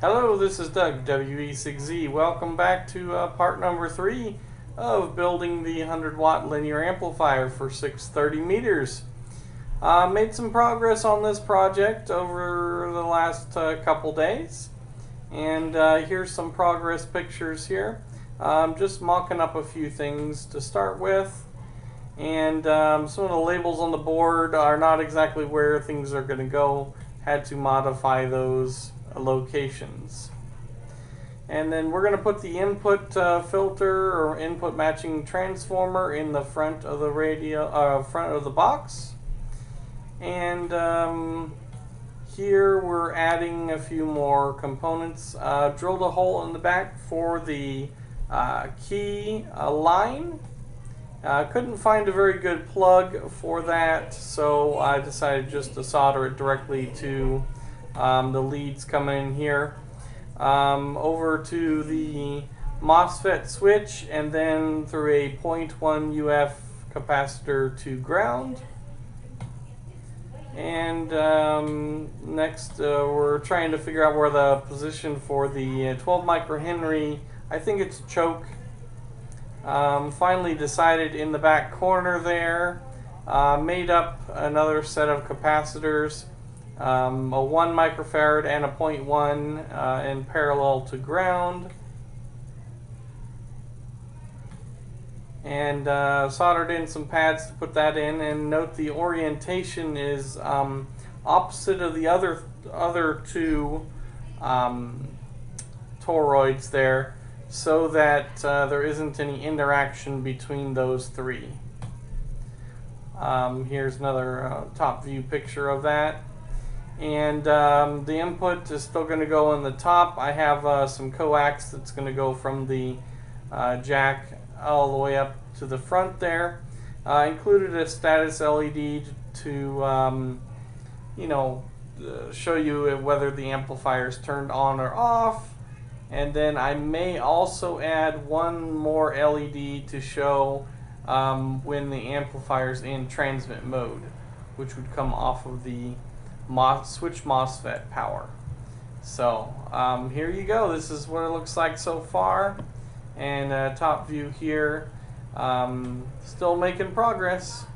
Hello, this is Doug, WE6Z. Welcome back to part number 3 of building the 100-watt linear amplifier for 630 meters. Made some progress on this project over the last couple days. And here's some progress pictures here. Just mocking up a few things to start with. And some of the labels on the board are not exactly where things are going to go. Had to modify those locations. And then we're going to put the input filter or input matching transformer in the front of the front of the box. And here we're adding a few more components. Drilled a hole in the back for the key line. Couldn't find a very good plug for that, so I decided just to solder it directly to the leads coming in here, over to the MOSFET switch, and then through a 0.1 UF capacitor to ground. And next we're trying to figure out where the position for the 12 microhenry, I think it's a choke. Finally decided in the back corner there. Made up another set of capacitors, a 1 microfarad and a 0.1 in parallel to ground, and soldered in some pads to put that in. And note the orientation is opposite of the other two toroids there, so that there isn't any interaction between those three. Here's another top view picture of that. And the input is still going to go in the top. I have some coax that's going to go from the jack all the way up to the front there. Included a status LED to show you whether the amplifier is turned on or off. And then I may also add one more LED to show when the amplifier is in transmit mode, which would come off of the switch MOSFET power. So here you go. This is what it looks like so far. And top view here. Still making progress.